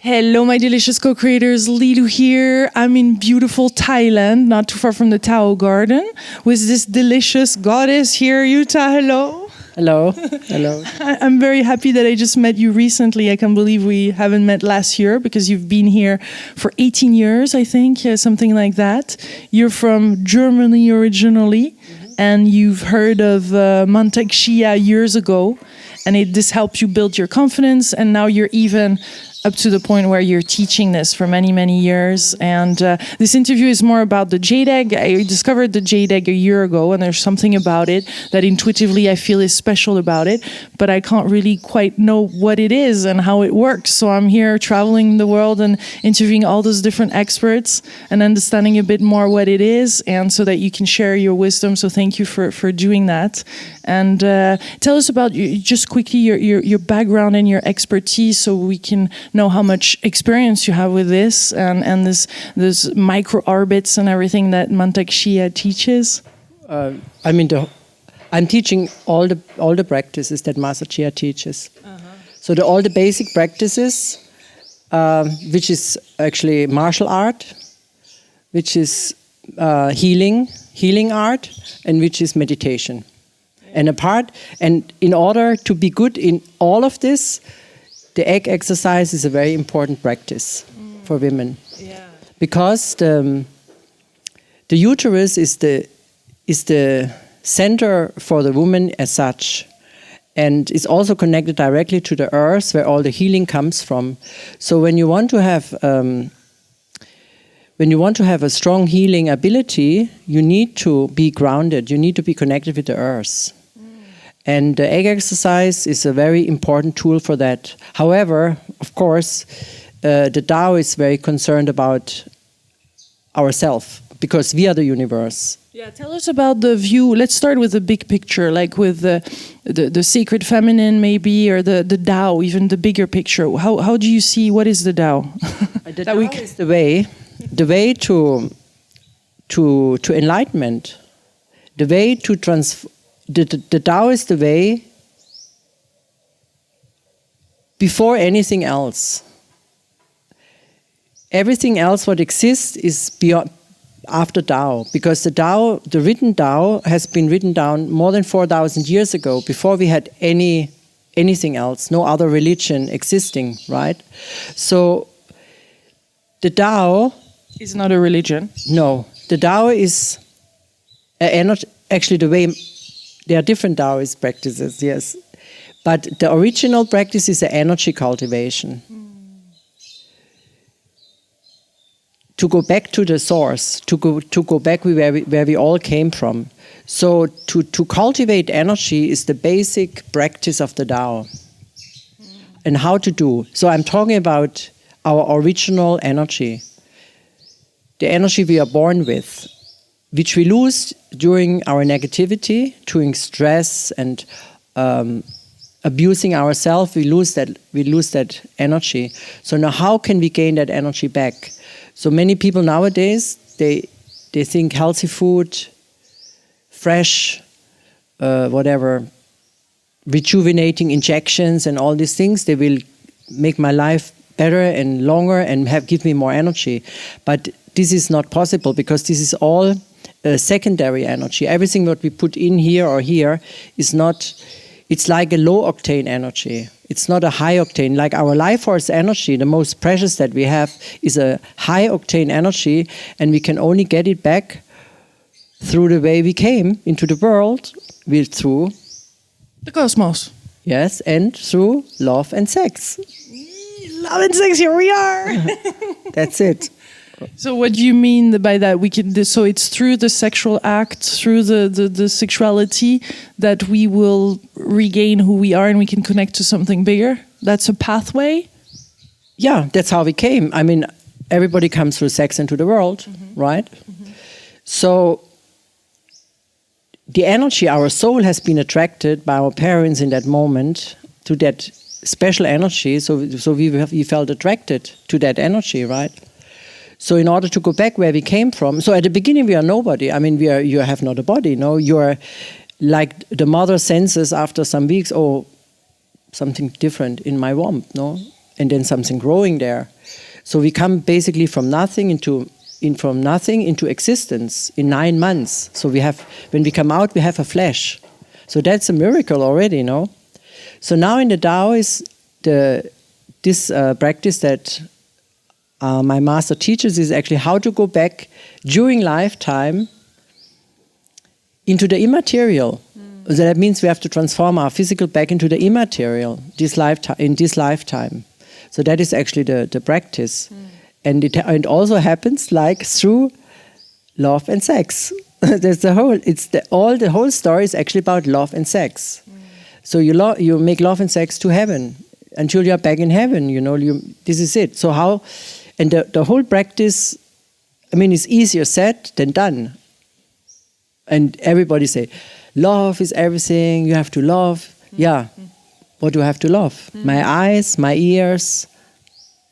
Hello, my delicious co-creators. Lilou here. I'm in beautiful Thailand, not too far from the Tao Garden, with this delicious goddess here. Jutta, hello. Hello. Hello. I'm very happy that I just met you recently. I can't believe we haven't met last year because you've been here for 18 years, I think, something like that. You're from Germany originally, and you've heard of Mantak Shia years ago, and this helped you build your confidence, and now you're even up to the point where you're teaching this for many, many years. And this interview is more about the Jade egg. I discovered the Jade egg a year ago, and there's something about it that intuitively I feel is special about it, but I can't really quite know what it is and how it works. So I'm here traveling the world and interviewing all those different experts and understanding a bit more what it is, and so that you can share your wisdom. So thank you for doing that. And tell us about, just quickly, your background and your expertise, so we can know how much experience you have with this and this micro orbits and everything that Mantak Shia teaches. I'm teaching all the practices that Master Shia teaches. So all the basic practices, which is actually martial art, which is healing art, and which is meditation. And in order to be good in all of this, the egg exercise is a very important practice for women. Yeah. Because the uterus is the center for the woman as such, and is also connected directly to the earth, where all the healing comes from. So when you want to have a strong healing ability, you need to be grounded. You need to be connected with the earth. And the egg exercise is a very important tool for that. However, of course, the Tao is very concerned about ourselves, because we are the universe. Yeah, tell us about the view. Let's start with the big picture, like with the sacred feminine, maybe, or the Tao, even the bigger picture. How do you see, what is the Tao? The Tao is the way to enlightenment, the way to transform. The Tao is the way before anything else. Everything else what exists is beyond, after Tao, because the written Tao has been written down more than 4,000 years ago, before we had anything else, no other religion existing, right? So the Tao is not a religion. No, the Tao is actually the way. There are different Taoist practices, yes. But the original practice is the energy cultivation. To go back to the source, to go back where we all came from. So to cultivate energy is the basic practice of the Tao. And how to do. So I'm talking about our original energy. The energy we are born with, which we lose during our negativity, during stress and abusing ourselves. We lose that energy. So now, how can we gain that energy back? So many people nowadays, they think healthy food, fresh, rejuvenating injections and all these things, they will make my life better and longer and give me more energy. But this is not possible, because this is all secondary energy. Everything that we put in here or here is not, it's like a low octane energy. It's not a high octane. Like our life force energy, the most precious that we have, is a high octane energy, and we can only get it back through the way we came into the world, through the cosmos. Yes, and through love and sex. Love and sex, here we are. That's it. So what do you mean by that? So it's through the sexual act, through the sexuality, that we will regain who we are and we can connect to something bigger? That's a pathway? Yeah, that's how we came. I mean, everybody comes through sex into the world, right? Mm-hmm. So the energy, our soul has been attracted by our parents in that moment to that special energy. So we felt attracted to that energy, right? So in order to go back where we came from, so at the beginning we are nobody. I mean, you have not a body, no? You are like the mother senses after some weeks, oh, something different in my womb, no? and then something growing there. So we come basically from nothing into existence in 9 months. So when we come out, we have a flesh. So that's a miracle already, no? So now in the Tao is this practice that my master teaches is actually how to go back during lifetime into the immaterial. So that means we have to transform our physical back into the immaterial in this lifetime. So that is actually the practice. And it also happens like through love and sex. There's the whole story is actually about love and sex. So you make love and sex to heaven until you're back in heaven. This is it. So how? And the whole practice, it's easier said than done. And everybody say, love is everything. You have to love. Yeah. What do I have to love? My eyes, my ears.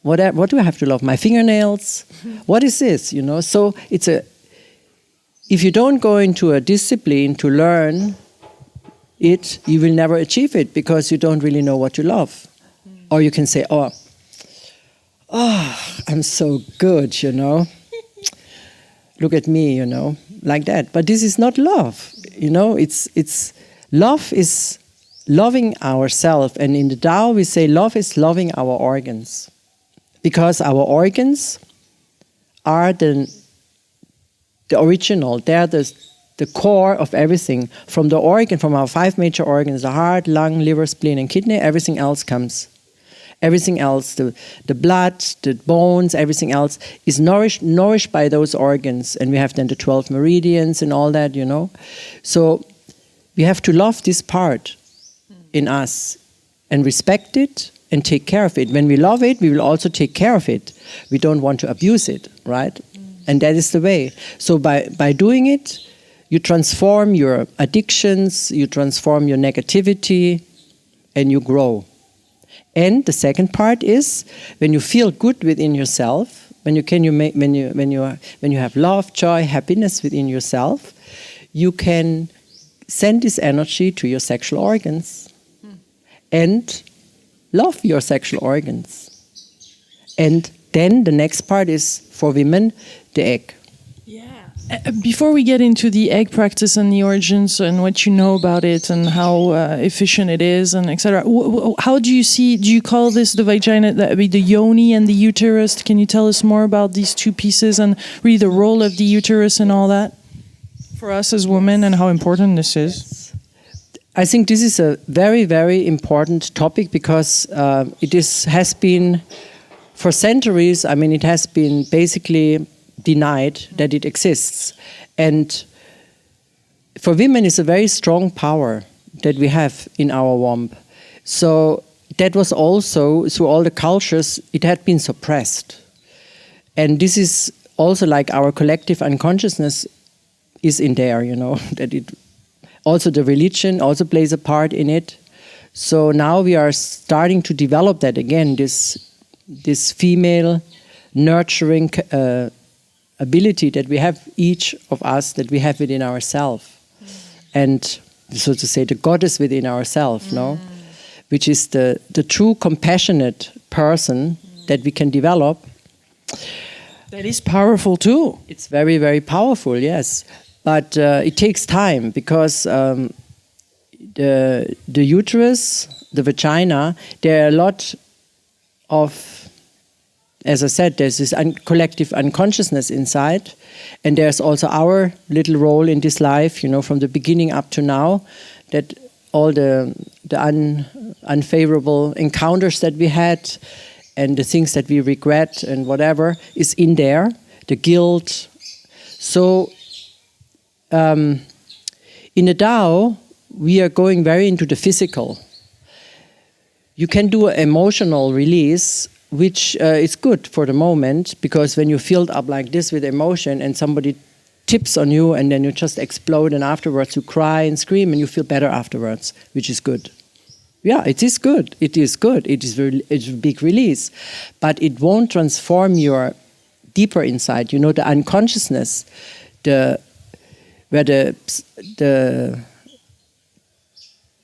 What do I have to love? My fingernails? What is this? So if you don't go into a discipline to learn it, you will never achieve it because you don't really know what you love. Or you can say, oh, I'm so good, Look at me, like that. But this is not love, It's love is loving ourselves, and in the Tao we say love is loving our organs. Because our organs are the original. They're the core of everything. From our 5 major organs, the heart, lung, liver, spleen, and kidney, everything else comes. Everything else, the blood, the bones, everything else is nourished by those organs. And we have then the 12 meridians and all that, So we have to love this part in us and respect it and take care of it. When we love it, we will also take care of it. We don't want to abuse it, right? And that is the way. So by doing it, you transform your addictions, you transform your negativity, and you grow. And the second part is when you feel good within yourself, when you have love, joy, happiness within yourself, you can send this energy to your sexual organs and love your sexual organs. And then the next part is for women, the egg. Yeah. Before we get into the egg practice and the origins and what you know about it and how efficient it is and etc., how do you call this the vagina, the yoni and the uterus? Can you tell us more about these two pieces and really the role of the uterus and all that for us as women and how important this is? I think this is a very, very important topic because has been, for centuries, it has been basically denied that it exists. And for women, it's a very strong power that we have in our womb. So that was also, through all the cultures, it had been suppressed. And this is also like our collective unconsciousness is in there, that it... Also, the religion also plays a part in it. So now we are starting to develop that again, this female nurturing ability that we have, each of us, that we have within ourselves. And so to say, the goddess within ourselves, no? Which is the true compassionate person that we can develop. That is powerful too. It's very, very powerful, yes. But it takes time because the uterus, the vagina, there are a lot of, as I said, there's this collective unconsciousness inside. And there's also our little role in this life, from the beginning up to now, that all the unfavorable encounters that we had and the things that we regret and whatever is in there, the guilt. So in the Tao, we are going very into the physical. You can do an emotional release, which is good for the moment, because when you're filled up like this with emotion and somebody tips on you and then you just explode and afterwards you cry and scream and you feel better afterwards, which is good. Yeah, it is good. It is good. It's a big release. But it won't transform your deeper inside, the unconsciousness, where the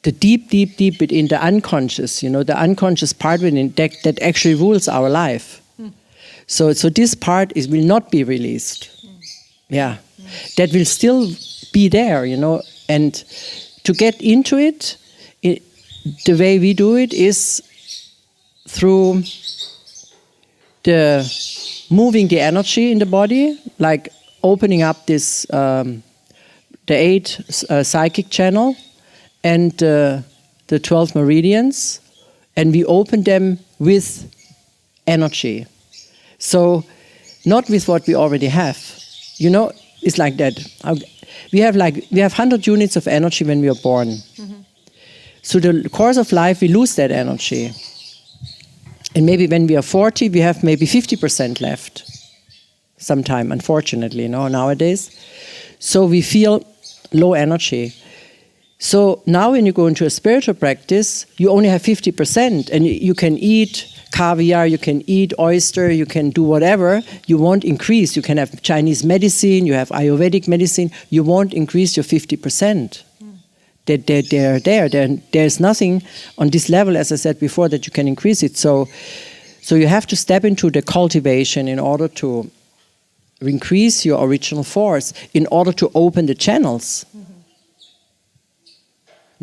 the deep within the unconscious, the unconscious part within that actually rules our life. So this part will not be released. Yeah, that will still be there, and to get into it, the way we do it is through the moving the energy in the body, like opening up this the 8 psychic channel and the 12 meridians, and we open them with energy. So not with what we already have. It's like that. We have 100 units of energy when we are born. Mm-hmm. So the course of life, we lose that energy. And maybe when we are 40, we have maybe 50% left. Sometime, unfortunately, nowadays. So we feel low energy. So now when you go into a spiritual practice, you only have 50%, and you can eat caviar, you can eat oyster, you can do whatever. You won't increase. You can have Chinese medicine, you have Ayurvedic medicine. You won't increase your 50%. They're there. There's nothing on this level, as I said before, that you can increase it. So you have to step into the cultivation in order to increase your original force, in order to open the channels.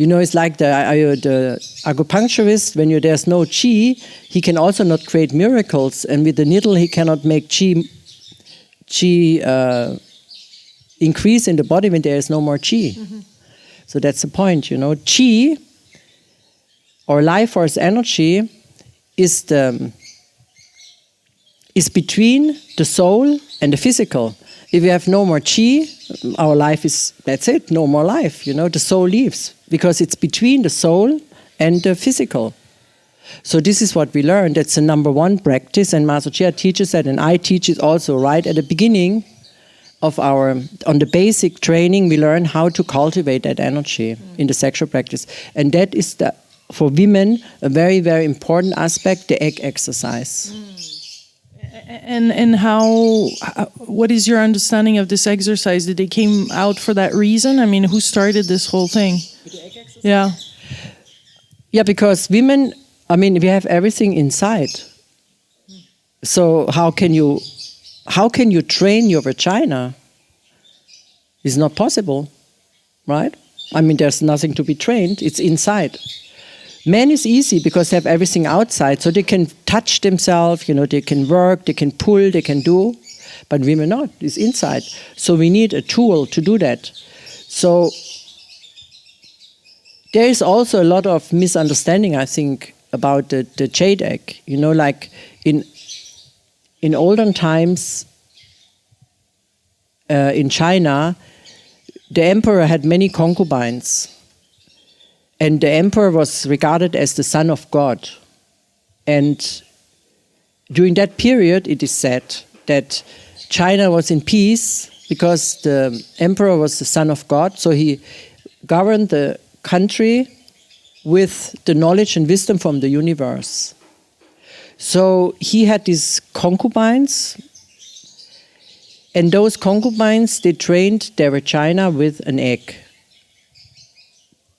It's like the acupuncturist, when there's no qi, he can also not create miracles. And with the needle, he cannot make qi increase in the body when there is no more qi. Mm-hmm. So that's the point, Qi, or life force energy, is between the soul and the physical. If we have no more qi, our life that's it, no more life, the soul leaves, because it's between the soul and the physical. So this is what we learn. That's the number one practice, and Master Chia teaches that, and I teach it also right at the beginning of on the basic training. We learn how to cultivate that energy in the sexual practice. And that is, for women, a very, very important aspect, the egg exercise. And what is your understanding of this exercise? Did they came out for that reason? I mean, who started this whole thing? The egg exercise? Yeah. Yeah, because women, we have everything inside. So how can you train your vagina? It's not possible, right? There's nothing to be trained. It's inside. Men is easy because they have everything outside, so they can touch themselves, they can work, they can pull, they can do. But women not. It's inside. So we need a tool to do that. So there is also a lot of misunderstanding, I think, about the jade egg. Like in olden times, in China, the emperor had many concubines. And the emperor was regarded as the son of God. And during that period, it is said that China was in peace because the emperor was the son of God. So he governed the country with the knowledge and wisdom from the universe. So he had these concubines, and those concubines, they trained their vagina with an egg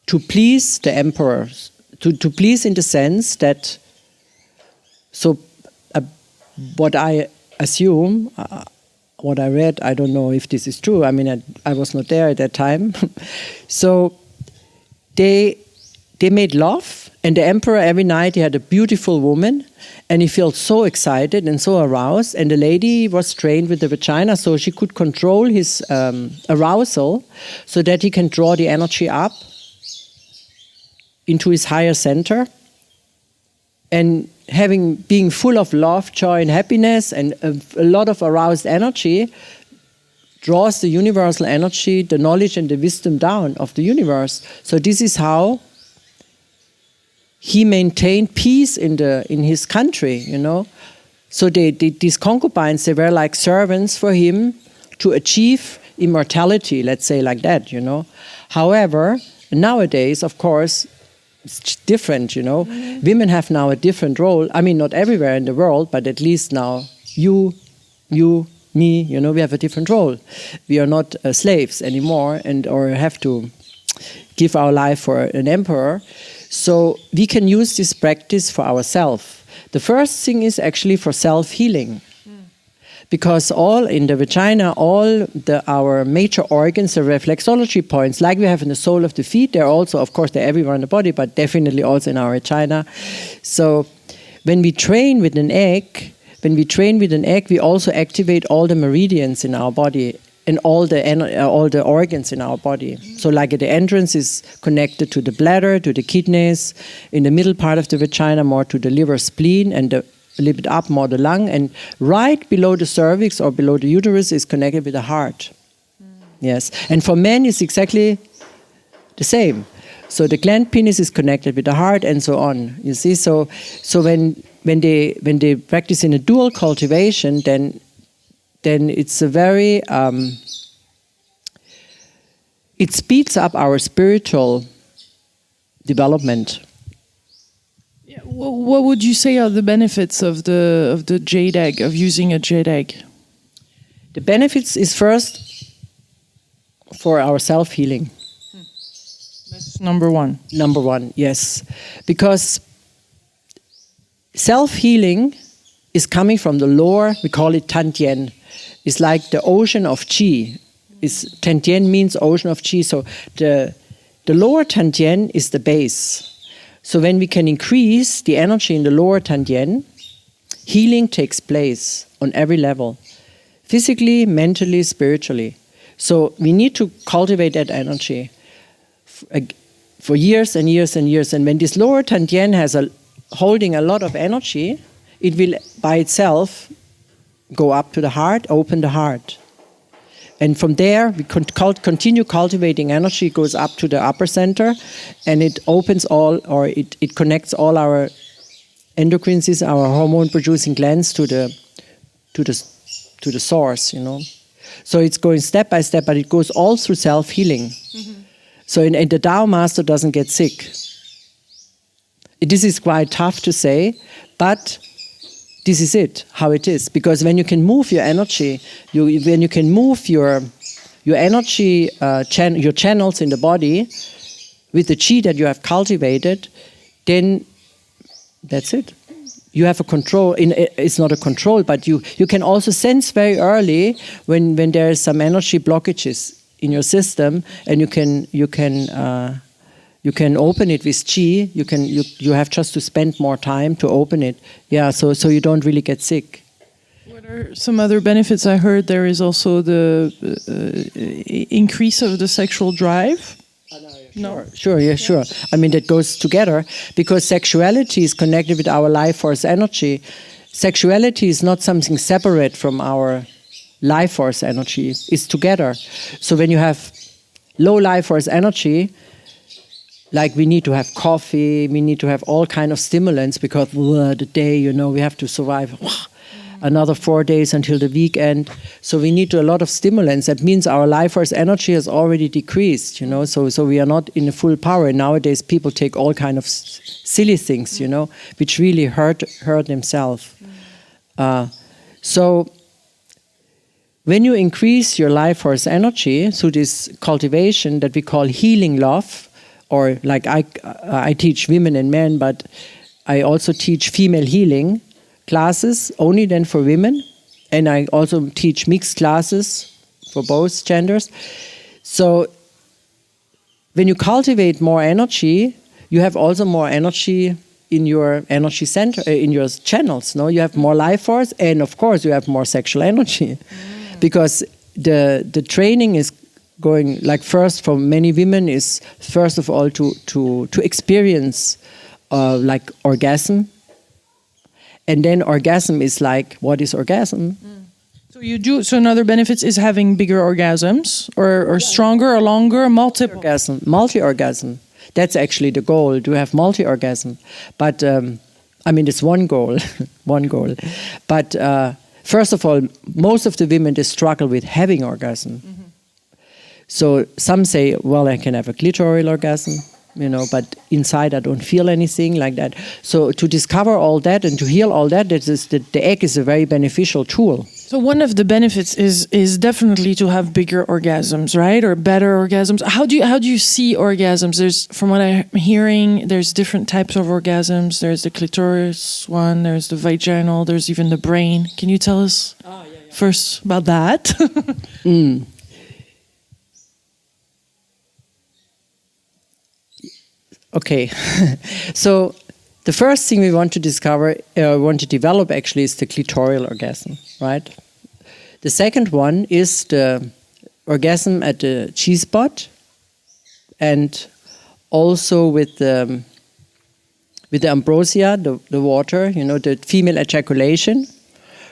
to please the emperor, to please in the sense that, what I assume, what I read, I don't know if this is true, I was not there at that time. So they made love, and the emperor every night, he had a beautiful woman, and he felt so excited and so aroused, and the lady was trained with the vagina, so she could control his arousal, so that he can draw the energy up into his higher center, and being full of love, joy, and happiness, and a lot of aroused energy, draws the universal energy, the knowledge and the wisdom down of the universe. So this is how he maintained peace in his country, So these concubines, they were like servants for him to achieve immortality, let's say like that, However, nowadays, of course, it's different, Mm-hmm. Women have now a different role. Not everywhere in the world, but at least now you, me, we have a different role. We are not slaves anymore, or have to give our life for an emperor. So we can use this practice for ourselves. The first thing is actually for self-healing. Because all in the vagina, our major organs, the reflexology points, like we have in the sole of the feet, they're also, of course, they're everywhere in the body, but definitely also in our vagina. So when we train with an egg, we also activate all the meridians in our body and all the organs in our body. So like the entrance is connected to the bladder, to the kidneys, in the middle part of the vagina more to the liver, spleen, and a little bit up more the lung, and right below the cervix or below the uterus is connected with the heart. Yes, and for men it's exactly the same. So the gland penis is connected with the heart and so on. You see, so when they practice in a dual cultivation, then it's a very it speeds up our spiritual development. What would you say are the benefits of the jade egg, of using a jade egg? The benefits is first for our self-healing. That's number one. Number one, yes. Because self-healing is coming from the lower, we call it Tantien. It's like the ocean of Qi. Tantien means ocean of Qi. So the lower Tantien is the base. So when we can increase the energy in the lower Tantien, healing takes place on every level. Physically, mentally, spiritually. So we need to cultivate that energy for years and years and years. And when this lower Tantien has holding a lot of energy, it will by itself go up to the heart, open the heart. And from there, we continue cultivating energy. It goes up to the upper center, and it opens it connects all our endocrines, our hormone-producing glands, to the source. You know, so it's going step by step, but it goes all through self-healing. Mm-hmm. So, and the Tao master doesn't get sick. This is quite tough to say, but this is it, how it is. Because when you can move your energy, when you can move your energy, your channels in the body with the qi that you have cultivated, then that's it. You have a control. It's not a control, but you can also sense very early when there is some energy blockages in your system, and you can open it with qi. You have just to spend more time to open it. Yeah, so you don't really get sick. What are some other benefits? I heard there is also the increase of the sexual drive. No. Sure. I mean, that goes together because sexuality is connected with our life force energy. Sexuality is not something separate from our life force energy. It's together. So when you have low life force energy, like we need to have coffee, we need to have all kind of stimulants because the day, we have to survive another 4 days until the weekend. So we need a lot of stimulants. That means our life force energy has already decreased, so we are not in full power. Nowadays people take all kind of silly things, which really hurt themselves. So when you increase your life force energy through this cultivation that we call healing love, or like I teach women and men, but I also teach female healing classes only then for women, and I also teach mixed classes for both genders. So when you cultivate more energy, you have also more energy in your energy center, in your channels. No, you have more life force, and of course you have more sexual energy, because the training is going like first for many women is first of all to experience like orgasm. And then orgasm is like, what is orgasm? So another benefit is having bigger orgasms, or stronger, or longer, multiple. Multi-orgasm. That's actually the goal, to have multi-orgasm. But, it's one goal, But first of all, most of the women, they struggle with having orgasm. Mm-hmm. So some say, well, I can have a clitoral orgasm, but inside I don't feel anything like that. So to discover all that and to heal all that, the egg is a very beneficial tool. So one of the benefits is definitely to have bigger orgasms, right? Or better orgasms. How do you see orgasms? There's, from what I'm hearing, there's different types of orgasms. There's the clitoris one, there's the vaginal, there's even the brain. Can you tell us first about that? Okay, so the first thing we want to discover, want to develop actually, is the clitoral orgasm, right? The second one is the orgasm at the G-spot, and also with the ambrosia, the water, the female ejaculation.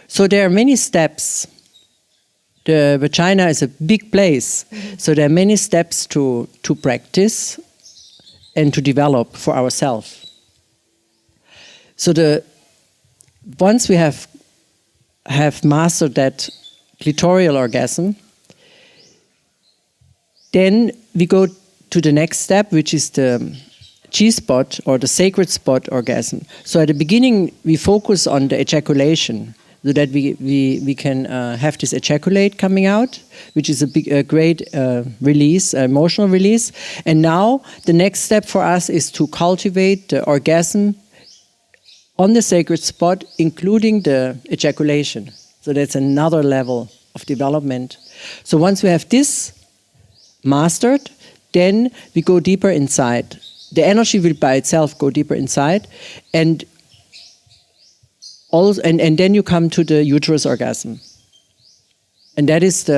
So there are many steps. The vagina is a big place, so there are many steps to practice and to develop for ourselves. So once we have mastered that clitoral orgasm, then we go to the next step, which is the G-spot or the sacred spot orgasm. So at the beginning, we focus on the ejaculation, so that we can have this ejaculate coming out, which is a great release, emotional release. And now the next step for us is to cultivate the orgasm on the sacred spot, including the ejaculation. So that's another level of development. So once we have this mastered, then we go deeper inside. The energy will by itself go deeper inside, and then you come to the uterus orgasm. And that is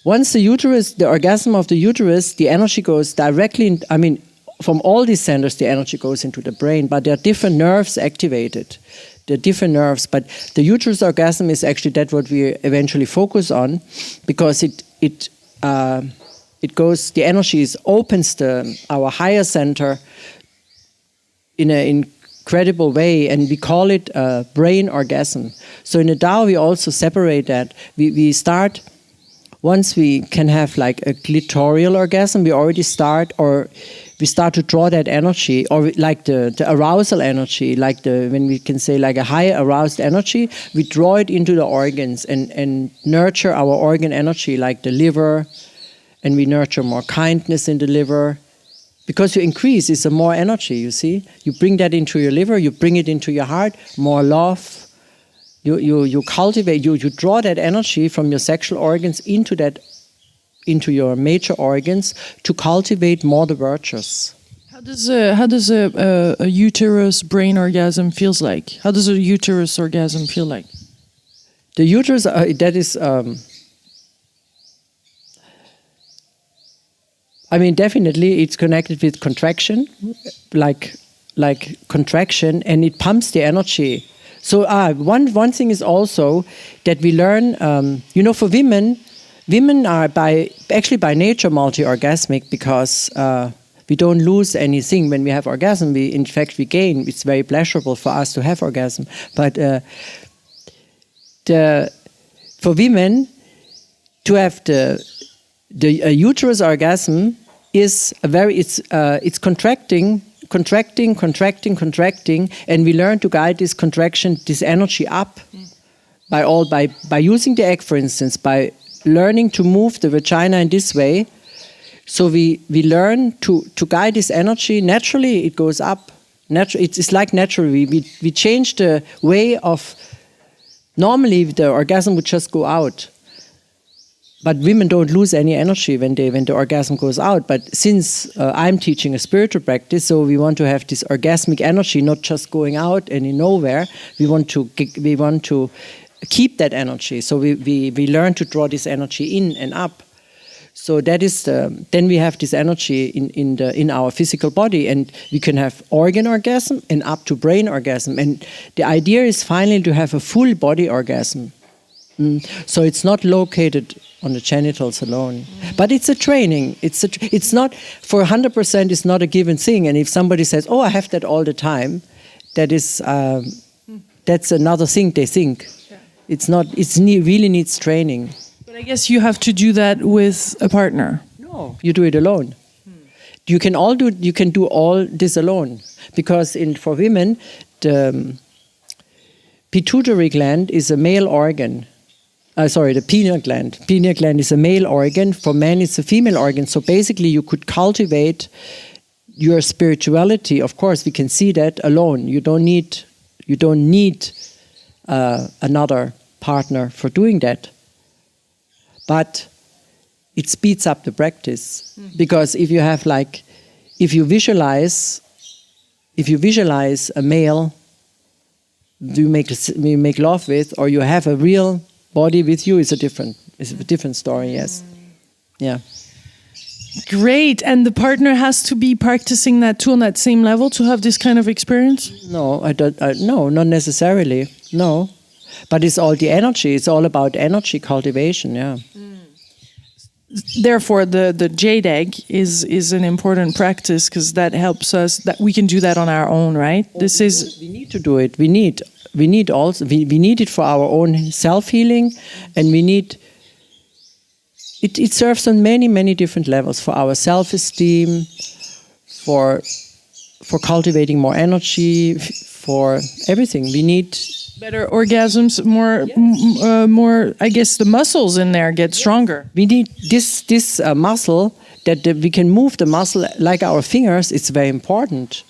once the orgasm of the uterus, the energy goes directly, from all these centers, the energy goes into the brain, but there are different nerves activated. There are different nerves, but the uterus orgasm is actually that what we eventually focus on, because it goes, the energy opens our higher center in an incredible way, and we call it a brain orgasm. So in the Tao, we also separate that. We start, once we can have like a clitoral orgasm, we start to draw that energy, or like the arousal energy, like when we can say like a high aroused energy, we draw it into the organs and nurture our organ energy, like the liver, and we nurture more kindness in the liver. Because you increase, it's a more energy, you see. You bring that into your liver, you bring it into your heart, more love. You cultivate, you draw that energy from your sexual organs into your major organs to cultivate more the virtues. How does a uterus brain orgasm feels like? How does a uterus orgasm feel like? The uterus, that is, definitely it's connected with contraction, like contraction, and it pumps the energy. So one thing is also that we learn, for women are by nature multi-orgasmic, because we don't lose anything when we have orgasm. In fact, we gain. It's very pleasurable for us to have orgasm. But for women to have the uterus orgasm is it's contracting, and we learn to guide this contraction, this energy up by using the egg, for instance, by learning to move the vagina in this way. So we learn to guide this energy. Naturally, it goes up. It's like naturally. We change the way of, normally the orgasm would just go out. But women don't lose any energy when the orgasm goes out. But since I'm teaching a spiritual practice, so we want to have this orgasmic energy not just going out and in nowhere. We want to keep that energy. So we learn to draw this energy in and up. So that is then we have this energy in our physical body, and we can have organ orgasm and up to brain orgasm. And the idea is finally to have a full body orgasm. So it's not located on the genitals alone, but it's a training. It's not for 100%. It's not a given thing. And if somebody says, "Oh, I have that all the time," that's another thing they think. Yeah. It's not. Really needs training. But I guess you have to do that with a partner. No, you do it alone. You can do all this alone, because for women the pituitary gland is a male organ. The pineal gland. Pineal gland is a male organ. For men, it's a female organ. So basically, you could cultivate your spirituality. Of course, we can see that alone. You don't need another partner for doing that. But it speeds up the practice, because if you visualize a male you make love with, or you have a real body with you, it's a different story. Yes, yeah. Great. And the partner has to be practicing that too on that same level to have this kind of experience? No, no, not necessarily. No, but it's all the energy. It's all about energy cultivation. Yeah. Therefore, the jade egg is an important practice, because that helps us. That we can do that on our own, right? We need to do it. We need it for our own self-healing, and we need. It serves on many different levels, for our self-esteem, for cultivating more energy, for everything. We need better orgasms, more. I guess the muscles in there get stronger. We need this muscle that we can move the muscle like our fingers. It's very important.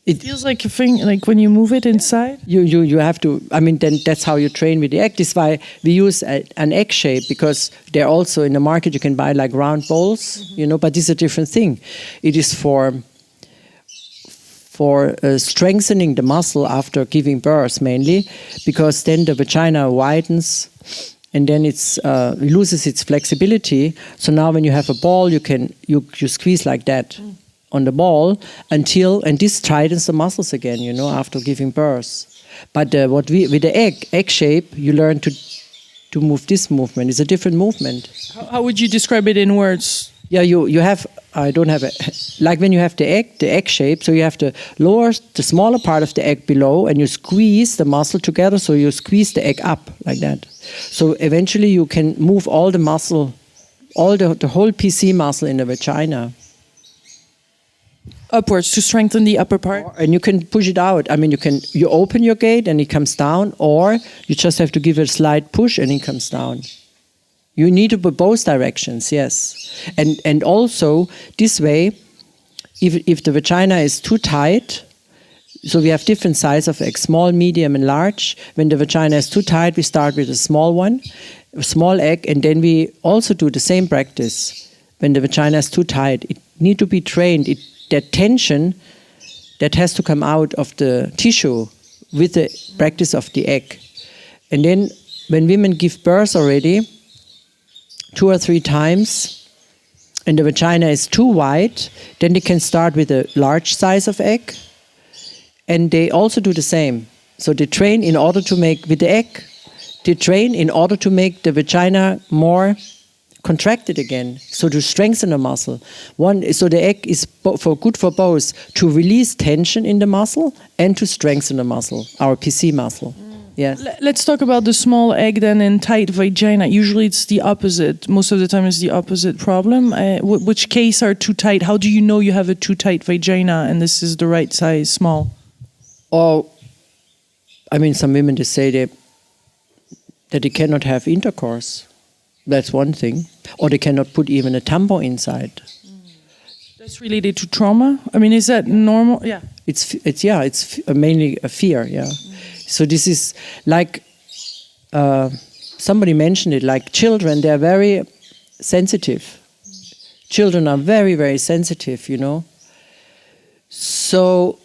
It feels like a thing, like when you move it inside. You have to. I mean, then that's how you train with the egg. This is why we use an egg shape, because they're also in the market. You can buy like round bowls, But this is a different thing. It is for strengthening the muscle after giving birth, mainly, because then the vagina widens, and then it loses its flexibility. So now, when you have a ball, you squeeze like that on the ball and this tightens the muscles again, after giving birth. But with the egg shape, you learn to move this movement. It's a different movement. How would you describe it in words? Yeah, you have. I don't have like when you have the egg shape. So you have to lower the smaller part of the egg below, and you squeeze the muscle together. So you squeeze the egg up like that. So eventually you can move all the muscle, the whole PC muscle in the vagina. Upwards to strengthen the upper part, and you can push it out. I mean, you open your gate and it comes down, or you just have to give it a slight push and it comes down. You need to put both directions, yes, and also this way, if the vagina is too tight, so we have different sizes of eggs, small, medium, and large. When the vagina is too tight, we start with a small one, a small egg, and then we also do the same practice. When the vagina is too tight, it needs to be trained. That tension that has to come out of the tissue with the practice of the egg. And then when women give birth already 2 or 3 times and the vagina is too wide, then they can start with a large size of egg, and they also do the same. So they train in order to make, with the egg, they train in order to make the vagina more contracted again, so to strengthen the muscle. So the egg is good for both, to release tension in the muscle and to strengthen the muscle, our PC muscle. Yes. Let's talk about the small egg then and tight vagina. Usually it's the opposite. Most of the time it's the opposite problem. Which case are too tight? How do you know you have a too tight vagina and this is the right size, small? Or, I mean, some women, they say that they cannot have intercourse. That's one thing. Or they cannot put even a tampon inside. That's related to trauma? I mean, is that normal? Yeah. It's mainly a fear, yeah. So this is like, somebody mentioned it, like children, they're very sensitive. Children are very, very sensitive, So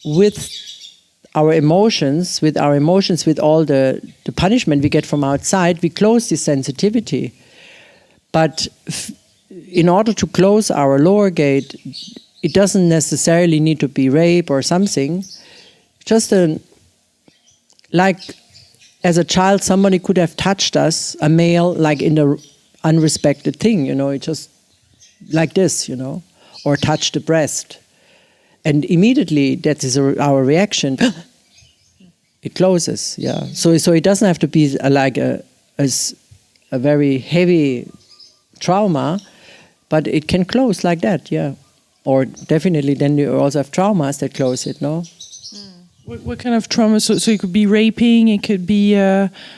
with our emotions, with all the punishment we get from outside, we close this sensitivity. But in order to close our lower gate, it doesn't necessarily need to be rape or something. Just like as a child, somebody could have touched us, a male, like in the unrespected thing, it just like this, or touch the breast. And immediately, that is our reaction. It closes, yeah. So it doesn't have to be like a very heavy trauma, but it can close like that, yeah. Or definitely, then you also have traumas that close it, no? What kind of trauma? So it could be raping, it could be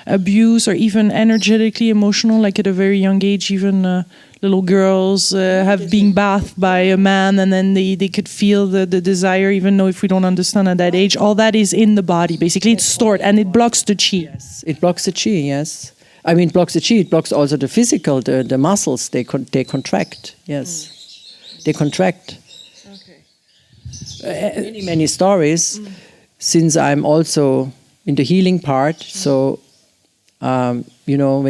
abuse, or even energetically emotional, like at a very young age, even little girls have been bathed by a man, and then they could feel the desire, even though if we don't understand at that age. All that is in the body, basically. It's stored, and it blocks the chi. Yes, it blocks the chi, yes. I mean, it blocks the chi, it blocks also the physical, the muscles, they contract, yes. They contract. Okay. Many stories. Since I'm also in the healing part, so when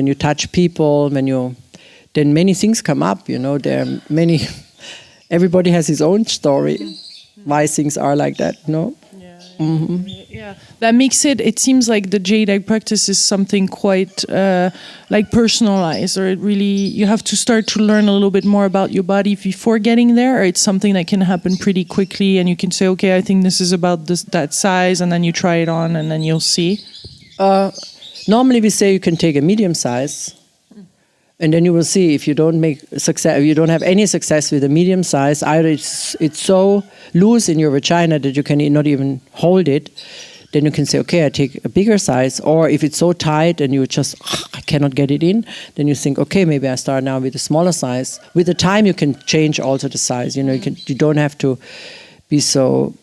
you touch people, then many things come up. There are many. Everybody has his own story, why things are like that. No. Yeah, that makes it. It seems like the Jade egg practice is something quite like personalized, or it really you have to start to learn a little bit more about your body before getting there, or it's something that can happen pretty quickly, and you can say, okay, I think this is about that size, and then you try it on, and then you'll see. Normally, we say you can take a medium size. And then you will see if you don't have any success with a medium size, either it's so loose in your vagina that you can not even hold it, then you can say, okay, I take a bigger size. Or if it's so tight and you just, I cannot get it in, then you think, okay, maybe I start now with a smaller size. With the time, you can change also the size. You don't have to be so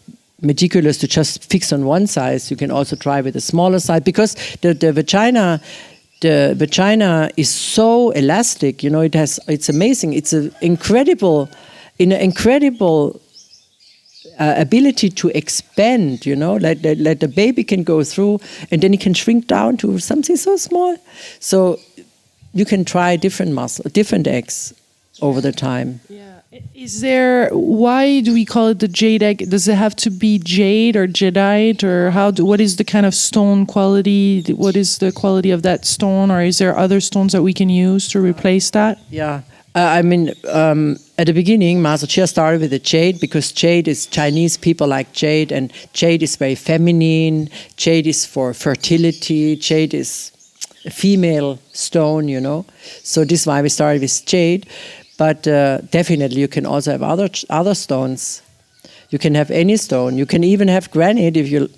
meticulous to just fix on one size. You can also try with a smaller size, because the vagina is so elastic, it's amazing. It's an incredible ability to expand, like the baby can go through and then it can shrink down to something so small. So you can try different eggs over the time. Yeah. Why do we call it the jade egg? Does it have to be jade or jadeite, or what is the kind of stone quality? What is the quality of that stone, or is there other stones that we can use to replace that? Yeah. At the beginning, Master Chia started with the jade, because jade is Chinese people like jade, and jade is very feminine. Jade is for fertility. Jade is a female stone, So this is why we started with jade. But definitely, you can also have other stones. You can have any stone. You can even have granite if you.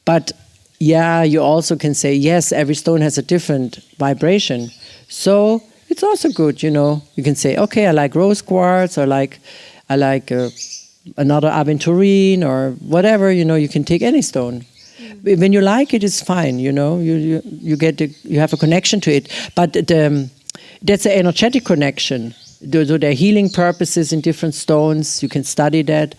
But yeah, you also can say yes. Every stone has a different vibration, so it's also good. You can say, okay, I like rose quartz, or I like another aventurine, or whatever. You can take any stone. When you like it, it's fine. You have a connection to it. But that's an energetic connection. There are healing purposes in different stones. You can study that,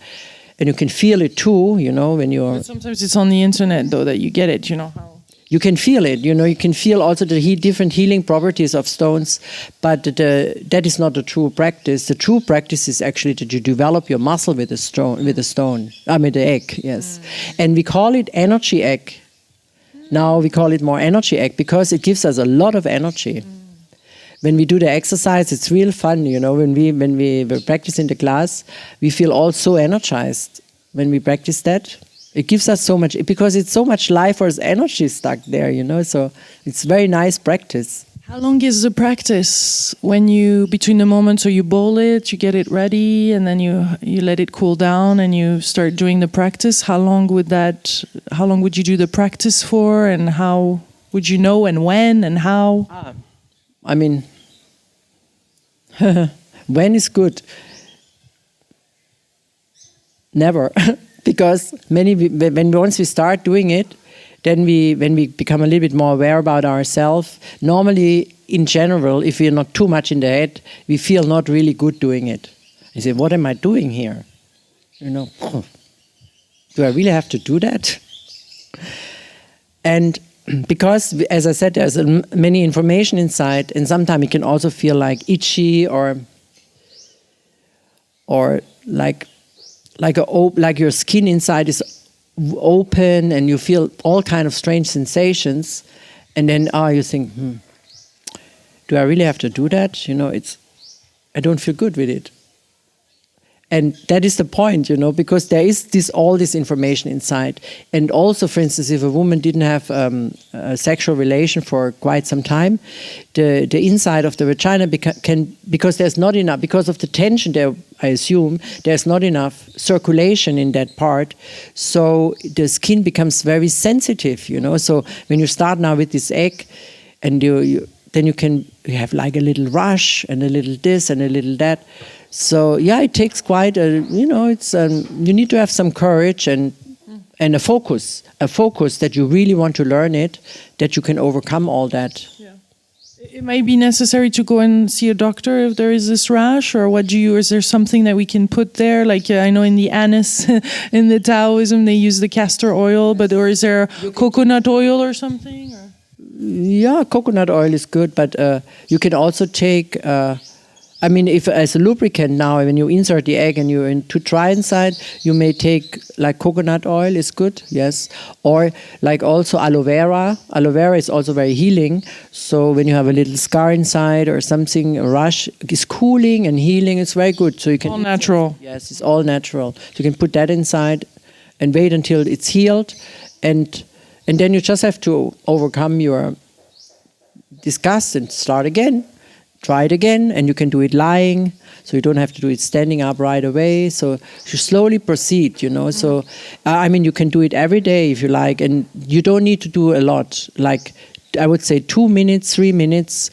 and you can feel it too. When you're. But sometimes it's on the internet, though, that you get it. How. You can feel it. You can feel also the different healing properties of stones. But that is not the true practice. The true practice is actually that you develop your muscle with the stone. The egg. Yes, and we call it energy egg. Now we call it more energy egg because it gives us a lot of energy. When we do the exercise, it's real fun, When we practice in the class, we feel all so energized. When we practice that, it gives us so much, because it's so much life force energy stuck there, So it's very nice practice. How long is the practice? Between the moments you bowl it, you get it ready, and then you let it cool down, and you start doing the practice. How long would you do the practice for, and how would you know, and when, and how? When is good? Never, because once we start doing it, then when we become a little bit more aware about ourselves. Normally, in general, if we're not too much in the head, we feel not really good doing it. I say, what am I doing here? Do I really have to do that? And because, as I said, there's many information inside, and sometimes it can also feel like itchy, or like your skin inside is open, and you feel all kind of strange sensations, and then you think, do I really have to do that? I don't feel good with it. And that is the point, because there is all this information inside. And also, for instance, if a woman didn't have a sexual relation for quite some time, the inside of the vagina because there's not enough, because of the tension there, I assume, there's not enough circulation in that part. So the skin becomes very sensitive, So when you start now with this egg, and then you have like a little rush and a little this and a little that. So yeah, it takes quite it's you need to have some courage and a focus that you really want to learn it, that you can overcome all that. Yeah. It may be necessary to go and see a doctor if there is this rash, or is there something that we can put there? Like I know in the anise, in the Taoism, they use the castor oil, or is there coconut oil or something? Or? Yeah, coconut oil is good, but you can also take, if as a lubricant now, when you insert the egg and to try inside, you may take like coconut oil is good, yes. Or like also aloe vera. Aloe vera is also very healing. So when you have a little scar inside or something, a rash, it's cooling and healing. It's very good. So you can all natural. Yes, it's all natural. So you can put that inside and wait until it's healed, and then you just have to overcome your disgust and start again. Try it again, and you can do it lying, so you don't have to do it standing up right away. So you slowly proceed, So, you can do it every day if you like, and you don't need to do a lot. Like, I would say 2 minutes, 3 minutes,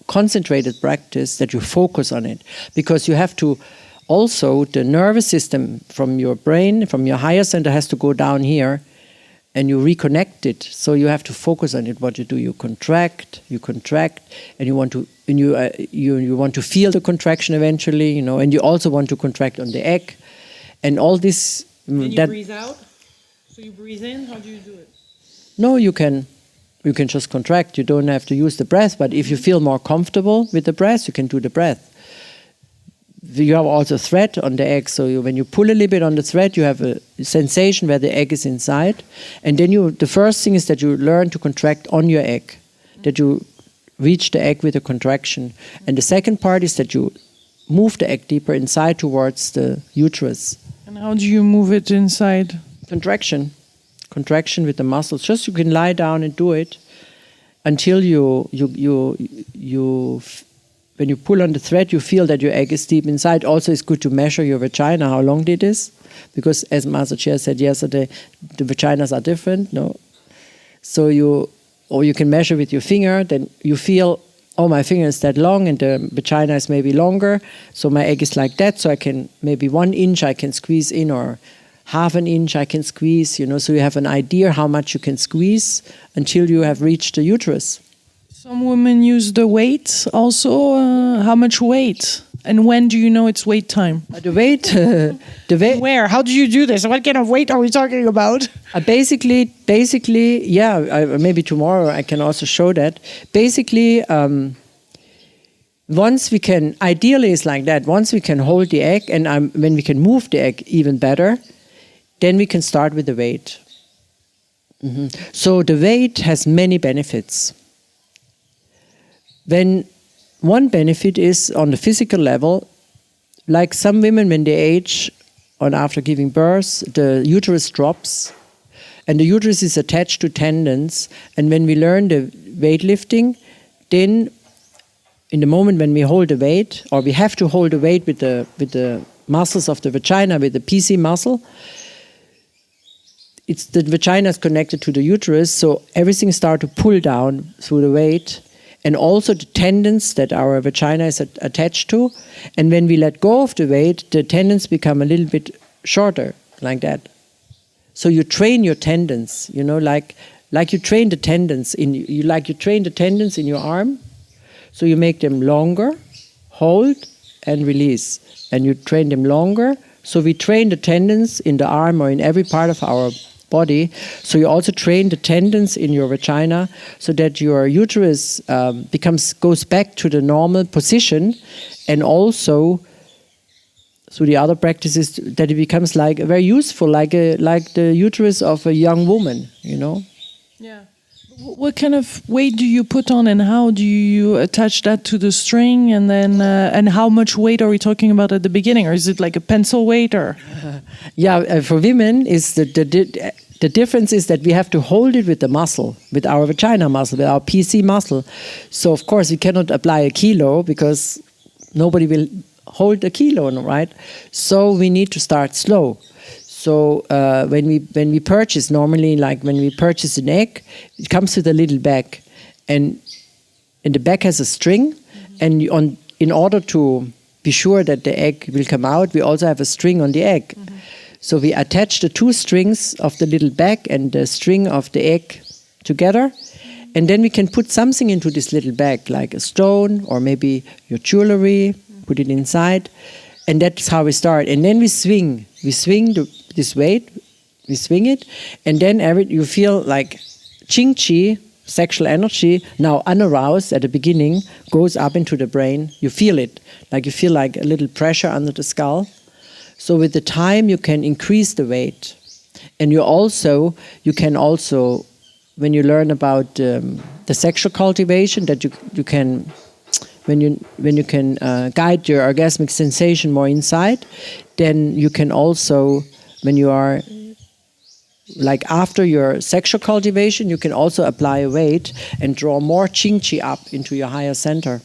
concentrated practice that you focus on it. Because you have to also, the nervous system from your brain, from your higher center has to go down here, and you reconnect it. So you have to focus on it. What you do, you contract, and you want to, you want to feel the contraction eventually, and you also want to contract on the egg, and all this. And you breathe out. So you breathe in. How do you do it? No, you can just contract. You don't have to use the breath. But if you feel more comfortable with the breath, you can do the breath. You have also thread on the egg, so when you pull a little bit on the thread, you have a sensation where the egg is inside, and then the first thing is that you learn to contract on your egg, that you reach the egg with a contraction, and the second part is that you move the egg deeper inside towards the uterus. And how do you move it inside? Contraction with the muscles. Just you can lie down and do it until when you pull on the thread, you feel that your egg is deep inside. Also, it's good to measure your vagina, how long it is. Because as Master Chair said yesterday, the vaginas are different, no? So you can measure with your finger, then you feel, my finger is that long and the vagina is maybe longer. So my egg is like that, so I can, maybe 1 inch I can squeeze in, or half an inch I can squeeze, so you have an idea how much you can squeeze until you have reached the uterus. Some women use the weight also. How much weight? And when do you know it's weight time? The weight. Where? How do you do this? What kind of weight are we talking about? Basically, yeah. Maybe tomorrow I can also show that. Basically, once we can, ideally it's like that. Once we can hold the egg, and when we can move the egg even better, then we can start with the weight. Mm-hmm. So the weight has many benefits. When one benefit is on the physical level, like some women when they age after giving birth, the uterus drops, and the uterus is attached to tendons. And when we learn the weightlifting, then in the moment when we hold the weight, or we have to hold the weight with the muscles of the vagina, with the PC muscle, the vagina is connected to the uterus, so everything starts to pull down through the weight. And also the tendons that our vagina is attached to. And when we let go of the weight, the tendons become a little bit shorter, like that. So you train your tendons, like you train the tendons in your arm. So you make them longer, hold and release, and you train them longer. So we train the tendons in the arm or in every part of our body. So you also train the tendons in your vagina so that your uterus goes back to the normal position, and also through the other practices that it becomes very useful, like the uterus of a young woman, Yeah. What kind of weight do you put on, and how do you attach that to the string? And then, and how much weight are we talking about at the beginning, or is it like a pencil weight, or? For women, is the difference is that we have to hold it with the muscle, with our vagina muscle, with our PC muscle. So of course we cannot apply a kilo because nobody will hold a kilo, right? So we need to start slow. So when we purchase, normally, like when we purchase an egg, it comes with a little bag, and the bag has a string, and in order to be sure that the egg will come out, we also have a string on the egg. So we attach the two strings of the little bag and the string of the egg together, and then we can put something into this little bag, like a stone or maybe your jewelry, put it inside, and that's how we start. And then we swing this weight, we swing it, and then you feel like qi, sexual energy, now unaroused at the beginning, goes up into the brain. You feel it, like you feel like a little pressure under the skull. So with the time you can increase the weight. And you can also, when you learn about the sexual cultivation, that you can, when you can guide your orgasmic sensation more inside, then you can also, when you are like after your sexual cultivation, you can also apply a weight and draw more qi up into your higher center.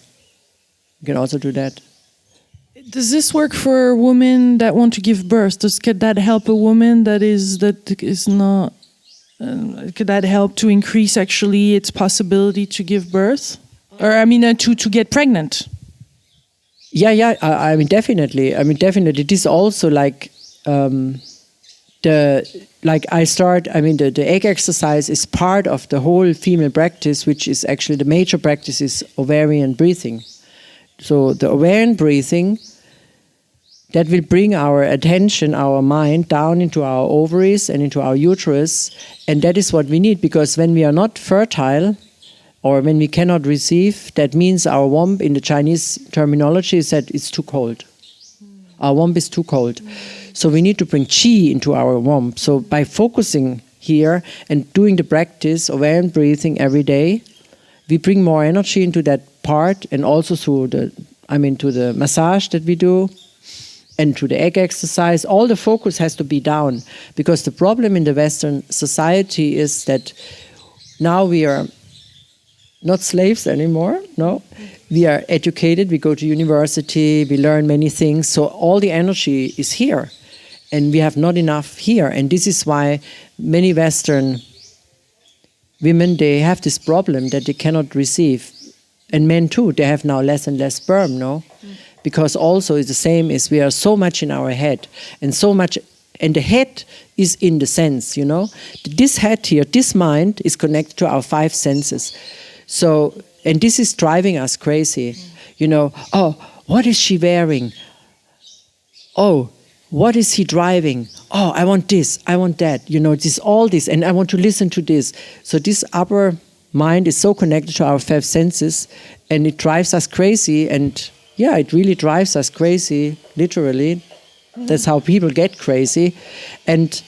You can also do that. Does this work for women that want to give birth? Could that help a woman that is not? Could that help to increase actually its possibility to give birth, or to get pregnant? Yeah. I mean, definitely. It is also like the egg exercise is part of the whole female practice, which is actually the major practice is ovarian breathing. So the ovarian breathing, that will bring our attention, our mind down into our ovaries and into our uterus, and that is what we need, because when we are not fertile or when we cannot receive, that means our womb, in the Chinese terminology, is that it's too cold. Our womb is too cold. So we need to bring qi into our womb. So by focusing here and doing the practice, ovarian breathing every day, we bring more energy into that part, and also through to the massage that we do and to the egg exercise. All the focus has to be down, because the problem in the Western society is that now we are not slaves anymore, no. We are educated, we go to university, we learn many things, so all the energy is here, and we have not enough here. And this is why many Western women, they have this problem that they cannot receive. And men too, they have now less and less sperm, no? Because also it's the same as we are so much in our head, and the head is in the sense, This head here, this mind is connected to our five senses. So, and this is driving us crazy. Oh, what is she wearing? Oh, what is he driving? Oh, I want this, I want that. All this, and I want to listen to this. So this upper mind is so connected to our five senses, and it drives us crazy. And yeah, it really drives us crazy, literally. That's how people get crazy. And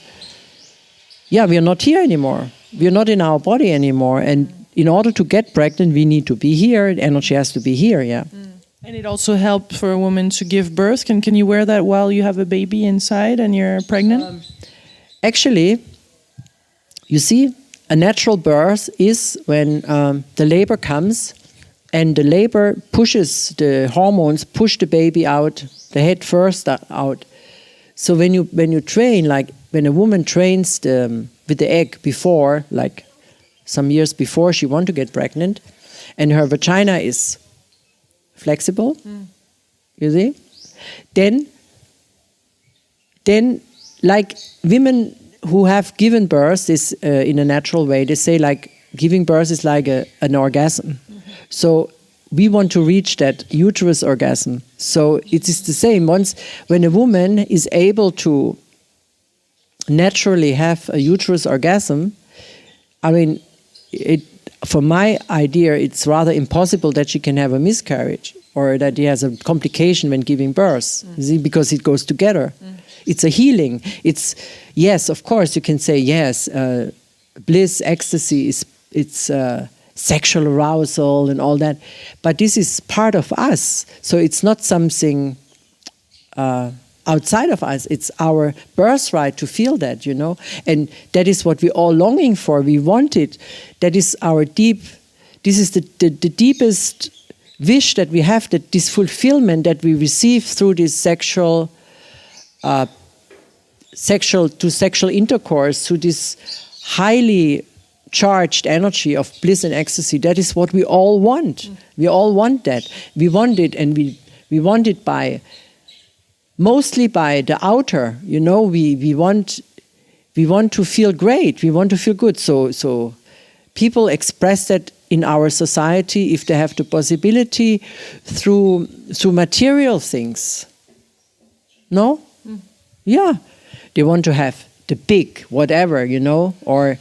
yeah, we are not here anymore. We are not in our body anymore. And in order to get pregnant, we need to be here. The energy has to be here, yeah. And it also helps for a woman to give birth. Can you wear that while you have a baby inside and you're pregnant? Actually, you see, a natural birth is when the labor comes, and the labor pushes, the hormones push the baby out, the head first out. So when you train, like when a woman trains with the egg before, like some years before she wants to get pregnant, and her vagina is flexible, you see, then like women who have given birth is in a natural way, they say like giving birth is like an orgasm. So we want to reach that uterus orgasm. So it is the same. When a woman is able to naturally have a uterus orgasm, for my idea, it's rather impossible that she can have a miscarriage or that he has a complication when giving birth, you see, because it goes together. It's a healing. Yes, of course, you can say, yes, bliss, ecstasy it's sexual arousal and all that. But this is part of us. So it's not something outside of us. It's our birthright to feel that, you know. And that is what we're all longing for. We want it. That is this is the deepest wish that we have, that this fulfillment that we receive through this sexual intercourse, through this highly charged energy of bliss and ecstasy. That is what we all want. We all want that. We want it, and we want it mostly by the outer. You know, we want to feel great. We want to feel good. So people express that in our society, if they have the possibility, through material things. No? Yeah. They want to have the big whatever, you know, or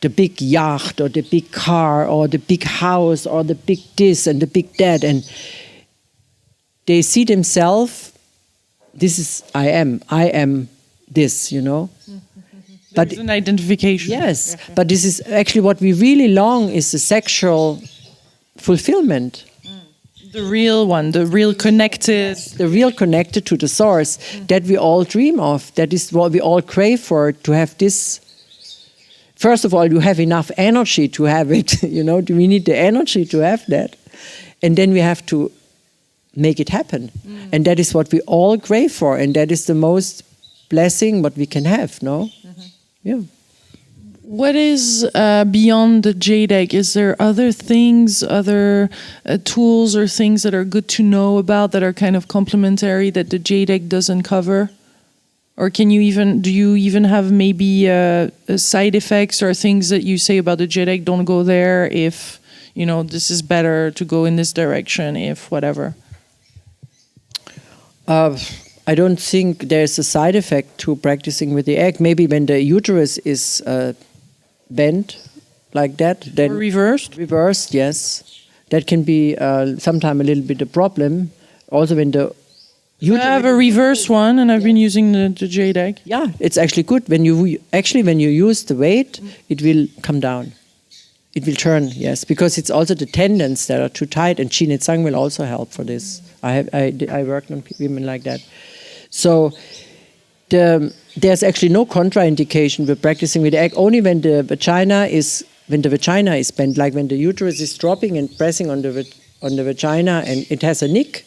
the big yacht, or the big car, or the big house, or the big this and the big that. And they see themselves, I am this, you know. But an identification. Yes, but this is actually what we really long, is the sexual fulfillment. The real one, the real connected. The real connected to the source that we all dream of. That is what we all crave for, to have this. First of all, you have enough energy to have it. You know, we need the energy to have that. And then we have to make it happen. And that is what we all crave for. And that is the most blessing what we can have, no? Yeah. What is beyond the Jade egg? Is there other things, other tools or things that are good to know about, that are kind of complementary, that the Jade egg doesn't cover? Or do you even have maybe side effects or things that you say about the Jade egg, don't go there, if, you know, this is better to go in this direction, if whatever? I don't think there's a side effect to practicing with the egg. Maybe when the uterus is bent like that. Then or reversed? Reversed, yes. That can be sometimes a little bit a problem. Also when the uterus... I have a reverse one, and I've been using the Jade egg. Yeah, it's actually good. When you use the weight, it will come down. It will turn, yes, because it's also the tendons that are too tight, and Qi Tsang will also help for this. I worked on women like that. So there's actually no contraindication with practicing with the egg. Only when the vagina is bent, like when the uterus is dropping and pressing on the vagina, and it has a nick,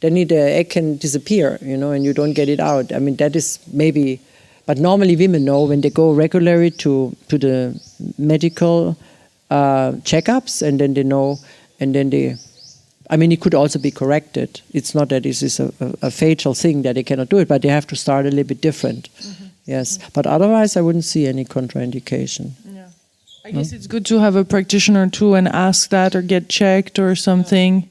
then the egg can disappear, you know, and you don't get it out. I mean, that is maybe, but normally women know when they go regularly to the medical checkups, and then they know, and then they. I mean, it could also be corrected. It's not that this is a fatal thing that they cannot do it, but they have to start a little bit different. Yes, but otherwise I wouldn't see any contraindication. Yeah. I guess it's good to have a practitioner too and ask that, or get checked or something.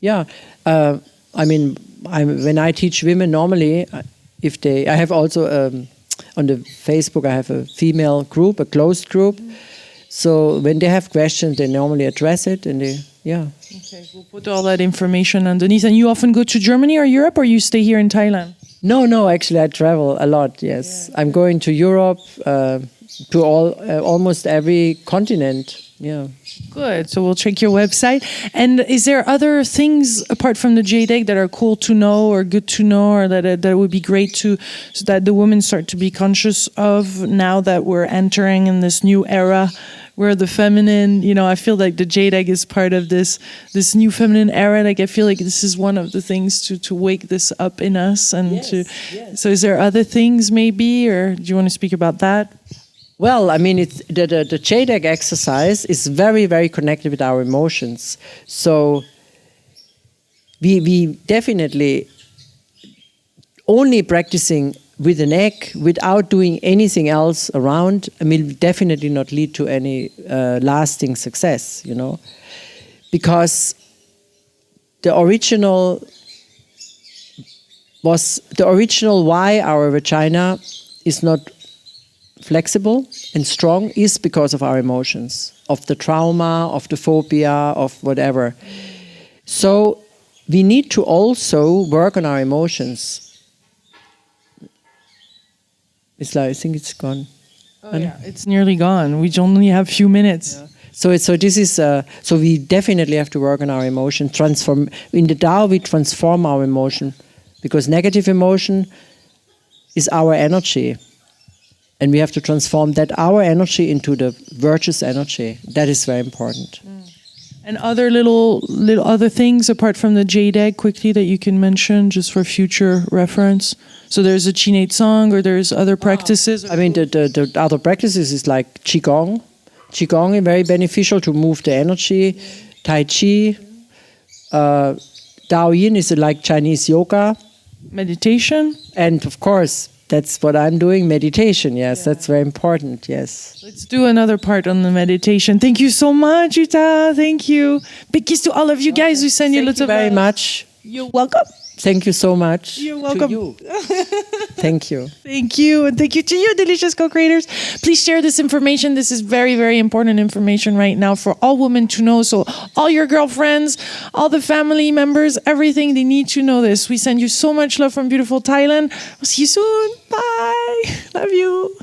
Yeah, I mean, when I teach women normally, I have also on the Facebook, I have a female group, a closed group. So when they have questions, they normally address it, and yeah. Okay, we'll put all that information underneath. And you often go to Germany or Europe, or you stay here in Thailand? No, actually I travel a lot, yes. Yeah. I'm going to Europe, to almost every continent, yeah. Good, so we'll check your website. And is there other things apart from the Jade egg that are cool to know or good to know, or that would be great so that the women start to be conscious of, now that we're entering in this new era where the feminine, you know, I feel like the Jade egg is part of this new feminine era. Like, I feel like this is one of the things to wake this up in us. And yes. So is there other things maybe, or do you want to speak about that? Well, I mean, the Jade egg exercise is very, very connected with our emotions. So we definitely only practicing with an egg without doing anything else around, I mean, definitely not lead to any lasting success, you know, because the original why our vagina is not flexible and strong is because of our emotions, of the trauma, of the phobia, of whatever. So we need to also work on our emotions. It's like, I think it's gone. Oh, yeah, it's nearly gone. We only have a few minutes. Yeah. So this is so we definitely have to work on our emotion. Transform in the Tao. We transform our emotion, because negative emotion is our energy, and we have to transform that our energy into the virtuous energy. That is very important. And other little other things apart from the Jade egg quickly that you can mention just for future reference. So there's a Chinate song, or there's other practices. I mean, the other practices is like Qigong. Qigong is very beneficial to move the energy. Tai Chi. Dao Yin is like Chinese yoga. Meditation. And of course, that's what I'm doing, meditation. Yes, that's very important. Yes. Let's do another part on the meditation. Thank you so much, Jutta. Thank you. Big kiss to all of you guys who send you lots of... Thank you very much. You're welcome. Thank you so much. You're welcome. To you. Thank you. Thank you. And thank you to you, delicious co-creators. Please share this information. This is very, very important information right now for all women to know. So all your girlfriends, all the family members, everything, they need to know this. We send you so much love from beautiful Thailand. We'll see you soon. Bye. Love you.